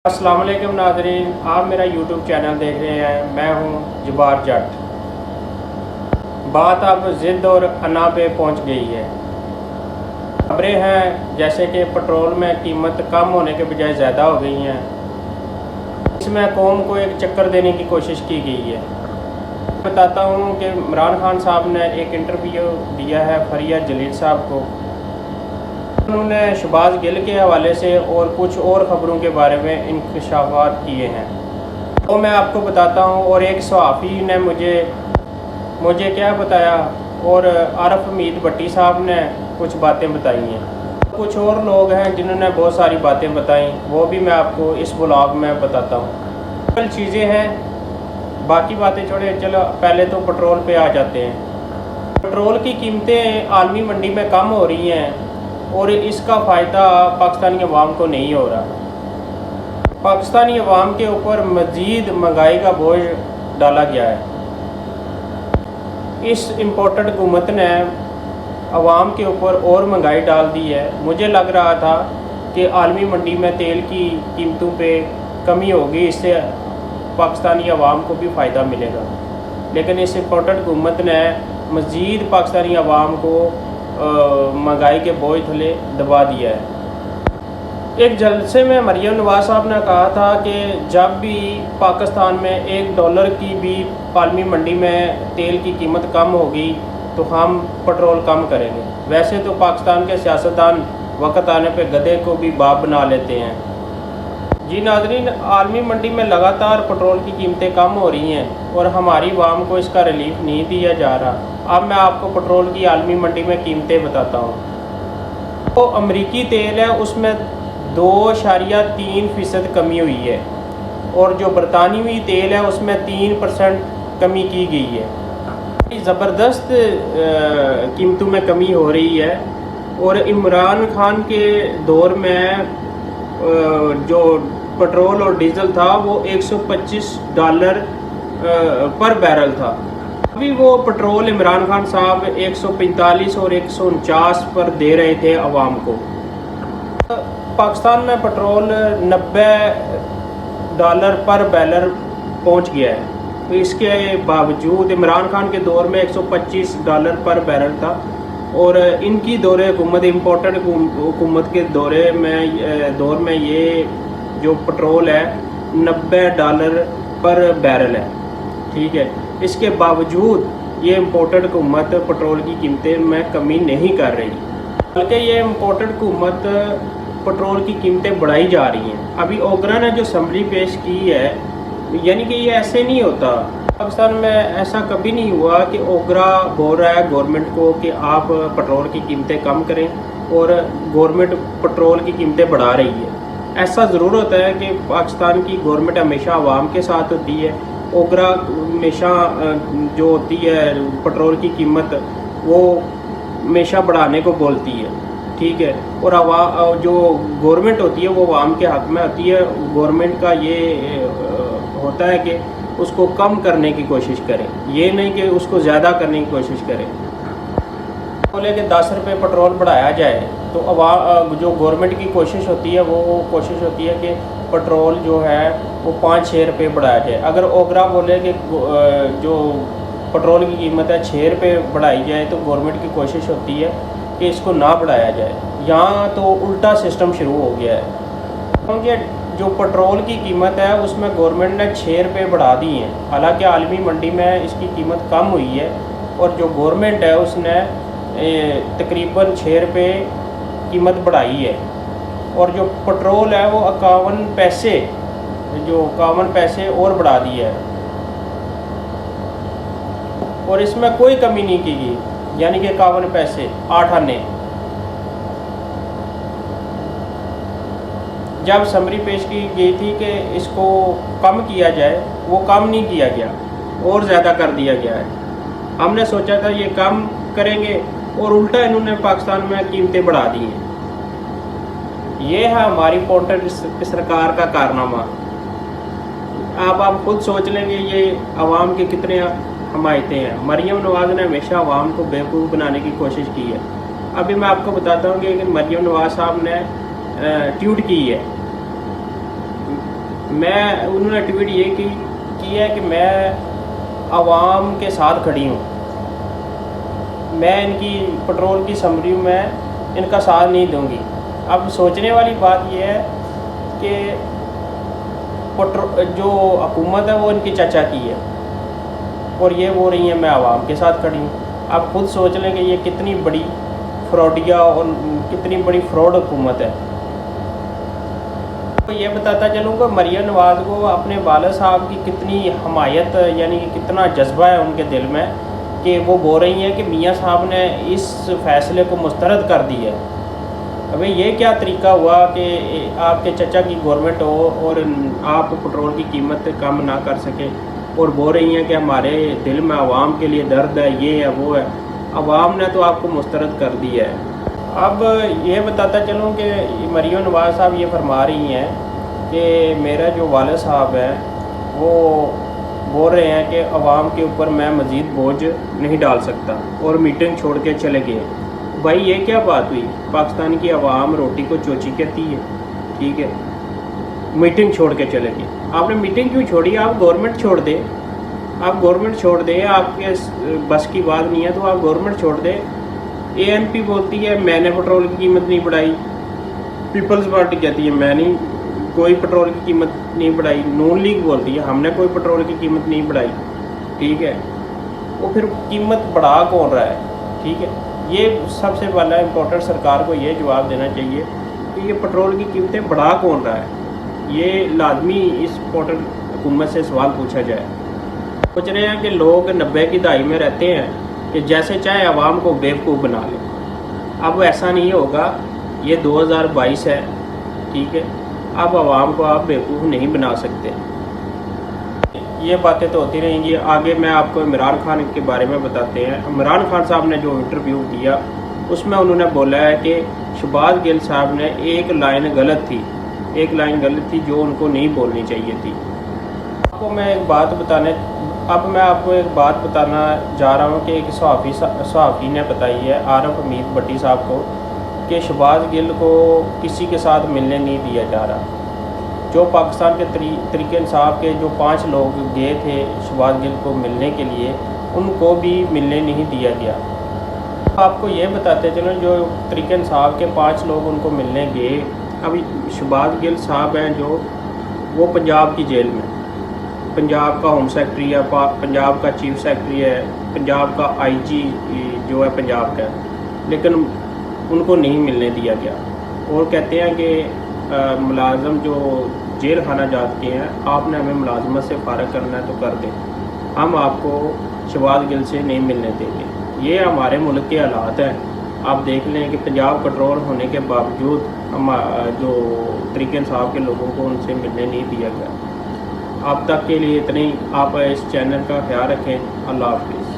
अस्सलाम वालेकुम नाज़रीन, आप मेरा यूट्यूब चैनल देख रहे हैं। मैं हूं जबार जट। बात अब ज़िद और अना पे पहुंच गई है। खबरें हैं जैसे कि पेट्रोल में कीमत कम होने के बजाय ज़्यादा हो गई हैं। इसमें कौम को एक चक्कर देने की कोशिश की गई है। बताता हूं कि इमरान खान साहब ने एक इंटरव्यू दिया है फरिया जलील साहब को। उन्होंने शहबाज गिल के हवाले से और कुछ और ख़बरों के बारे में इंकशाफात किए हैं, तो मैं आपको बताता हूं। और एक सहाफ़ी ने मुझे क्या बताया, और आरफ हमीद भट्टी साहब ने कुछ बातें बताई हैं। कुछ और लोग हैं जिन्होंने बहुत सारी बातें बताई, वो भी मैं आपको इस ब्लॉग में बताता हूँ। कल चीज़ें हैं, बाकी बातें छोड़े, चलो पहले तो पेट्रोल पे आ जाते हैं। पेट्रोल की कीमतें आलमी मंडी में कम हो रही हैं और इसका फ़ायदा पाकिस्तानी अवाम को नहीं हो रहा। पाकिस्तानी अवाम के ऊपर मज़ीद महंगाई का बोझ डाला गया है। इस इम्पोर्टेड हुकूमत ने अवाम के ऊपर और महंगाई डाल दी है। मुझे लग रहा था कि आलमी मंडी में तेल की कीमतों पे कमी होगी, इससे पाकिस्तानी अवाम को भी फ़ायदा मिलेगा, लेकिन इस इम्पोर्टेड हुकूमत ने मज़ीद पाकिस्तानी अवाम को महंगाई के बोझ थले दबा दिया है। एक जलसे में मरियम नवाज साहब ने कहा था कि जब भी पाकिस्तान में $1 की भी आलमी मंडी में तेल की कीमत कम होगी तो हम पेट्रोल कम करेंगे। वैसे तो पाकिस्तान के सियासतदान वक्त आने पे गधे को भी बाप बना लेते हैं। जी नाज़रीन, आलमी मंडी में लगातार पेट्रोल की कीमतें कम हो रही हैं और हमारी आवाम को इसका रिलीफ नहीं दिया जा रहा। अब मैं आपको पेट्रोल की आलमी मंडी में कीमतें बताता हूँ। तो अमरीकी तेल है उसमें 2.3% कमी हुई है, और जो बरतानवी तेल है उसमें 3% कमी की गई है। ज़बरदस्त कीमतों में कमी हो रही है। और इमरान खान के दौर में जो पेट्रोल और डीजल था वो $125 पर बैरल था। अभी वो पेट्रोल इमरान खान साहब 145 और 149 पर दे रहे थे अवाम को। पाकिस्तान में पेट्रोल $90 पर बैरल पहुंच गया है। तो इसके बावजूद इमरान खान के दौर में $125 पर बैरल था, और इनकी दौरे हुकूमत इम्पोर्टेड हुकूमत के दौर में ये जो पेट्रोल है $90 पर बैरल है। ठीक है, इसके बावजूद ये इम्पोर्टेड हुकूमत पेट्रोल की कीमतें में कमी नहीं कर रही, बल्कि ये इम्पोर्टेड हुकूमत पेट्रोल की कीमतें बढ़ाई जा रही हैं। अभी ओगरा ने जो असम्बली पेश की है, यानी कि ये ऐसे नहीं होता। पाकिस्तान में ऐसा कभी नहीं हुआ कि ओगरा बोल रहा है गवर्नमेंट को कि आप पेट्रोल की कीमतें कम करें और गवर्नमेंट पेट्रोल की कीमतें बढ़ा रही है। ऐसा ज़रूर होता है कि पाकिस्तान की गवर्नमेंट हमेशा आवाम के साथ होती है। ओगरा हमेशा जो होती है पेट्रोल की कीमत वो हमेशा बढ़ाने को बोलती है। ठीक है, और जो गवर्नमेंट होती है वो आवाम के हक़ में होती है। गवर्नमेंट का ये होता है कि उसको कम करने की कोशिश करें, ये नहीं कि उसको ज़्यादा करने की कोशिश करें। बोले कि 10 रुपये पेट्रोल बढ़ाया जाए तो जो गवर्नमेंट की कोशिश होती है वो कोशिश होती है कि पेट्रोल जो है वो 5-6 रुपये बढ़ाया जाए। अगर ओगरा बोले कि जो पेट्रोल की कीमत है 6 रुपये बढ़ाई जाए तो गवर्नमेंट की कोशिश होती है कि इसको ना बढ़ाया जाए। यहाँ तो उल्टा सिस्टम शुरू हो गया है, क्योंकि जो पेट्रोल की कीमत है उसमें गवर्नमेंट ने 6 रुपये बढ़ा दी हैं। हालांकि आलमी मंडी में इसकी कीमत कम हुई है, और जो गवर्नमेंट है उसने तकरीबन 6 रुपये कीमत बढ़ाई है। और जो पेट्रोल है वो 51 पैसे और बढ़ा दिया है, और इसमें कोई कमी नहीं की गई, यानी कि 51 पैसे 8 आने। जब समरी पेश की गई थी कि इसको कम किया जाए, वो कम नहीं किया गया और ज़्यादा कर दिया गया है। हमने सोचा था ये कम करेंगे और उल्टा इन्होंने पाकिस्तान में कीमतें बढ़ा दी हैं। ये है हमारी इम्पोर्टेड सरकार का कारनामा। आप खुद सोच लेंगे ये अवाम के कितने हमायते हैं। मरियम नवाज़ ने हमेशा अवाम को बेवकूफ़ बनाने की कोशिश की है। अभी मैं आपको बताता हूँ कि मरियम नवाज़ साहब ने ट्वीट की है मैं उन्होंने ट्वीट ये की है कि मैं आवाम के साथ खड़ी हूँ, मैं इनकी पेट्रोल की समरी में इनका साथ नहीं दूंगी। अब सोचने वाली बात यह है कि जो हुकूमत है वो इनकी चाचा की है और ये वो रही है मैं आवाम के साथ खड़ी हूँ। आप खुद सोच लें कि ये कितनी बड़ी फ्रॉडिया और कितनी बड़ी फ्रॉड हुकूमत है। तो ये बताता चलूँ कि मरियम नवाज़ को अपने वालिद साहब की कितनी हमायत यानी कि कितना जज्बा है उनके दिल में कि वो बोल रही हैं कि मियाँ साहब ने इस फ़ैसले को मुस्तरद कर दी है। अबे ये क्या तरीका हुआ कि आपके चचा की गवर्नमेंट हो और आप पेट्रोल की कीमत कम ना कर सके और बोल रही हैं कि हमारे दिल में आवाम के लिए दर्द है, ये है वो है। आवाम ने तो आपको मुस्तरद कर दिया है। अब ये बताता चलूँ कि मरियम नवाज़ साहब ये फरमा रही हैं कि मेरा जो वालिद साहब है वो बोल रहे हैं कि आवाम के ऊपर मैं मज़ीद बोझ नहीं डाल सकता और मीटिंग छोड़ के चले गए। भाई ये क्या बात हुई? पाकिस्तान की आवाम रोटी को चोची कहती है, ठीक है। मीटिंग छोड़ के चले गए। आपने मीटिंग क्यों छोड़ी? आप गवर्नमेंट छोड़ दे, आप गवर्नमेंट छोड़ दे। आपके बस की बात नहीं है तो आप गवर्नमेंट छोड़ दे। ANP बोलती है मैंने पेट्रोल की कीमत नहीं बढ़ाई, पीपल्स पार्टी कहती है मैंने कोई पेट्रोल की कीमत नहीं बढ़ाई, नून लीग बोलती है हमने कोई पेट्रोल की कीमत नहीं बढ़ाई, ठीक है। वो फिर कीमत बढ़ा कौन रहा है? ठीक है, ये सबसे पहला इम्पोर्टेंट सरकार को ये जवाब देना चाहिए कि ये पेट्रोल की कीमतें बढ़ा कौन रहा है। ये लाजमी इस इम्पोर्टेंट हुकूमत से सवाल पूछा जाए। सोच रहे हैं कि लोग 90 की दहाई में रहते हैं कि जैसे चाहे आवाम को बेवकूफ़ बना लें। अब ऐसा नहीं होगा, ये 2022 है, ठीक है। अब आवाम को आप बेवकूफ़ नहीं बना सकते। ये बातें तो होती रहेंगी। आगे मैं आपको इमरान खान के बारे में बताते हैं। इमरान खान साहब ने जो इंटरव्यू दिया उसमें उन्होंने बोला है कि शहबाज गिल साहब ने एक लाइन गलत थी जो उनको नहीं बोलनी चाहिए थी। अब मैं आपको एक बात बताना जा रहा हूँ कि एक सहाफ़ी ने बताई है आरफ हमीद भट्टी साहब को कि शहबाज गिल को किसी के साथ मिलने नहीं दिया जा रहा। जो पाकिस्तान के तरीके इंसाफ के जो 5 लोग गए थे शहबाज गिल को मिलने के लिए, उनको भी मिलने नहीं दिया गया। आपको ये बताते चलो जो तरीके इंसाफ के 5 लोग उनको मिलने गए, अभी शहबाज गिल साहब हैं जो वो पंजाब की जेल में, पंजाब का होम सेक्रेटरी है, पंजाब का चीफ सेक्रेटरी है, पंजाब का IG जो है पंजाब का, लेकिन उनको नहीं मिलने दिया गया। और कहते हैं कि मुलाजम जो जेल खाना जात के हैं, आपने हमें मुलाजमत से फ़ारग करना है तो कर दें, हम आपको शहबाज गिल से नहीं मिलने देंगे। ये हमारे मुल्क के हालात हैं। आप देख लें कि पंजाब कंट्रोल होने के बावजूद हम जो तरीके इंसाफ के लोगों को उनसे मिलने नहीं दिया गया। अब तक के लिए इतनी। आप इस चैनल का ख्याल रखें। अल्लाह हाफिज़।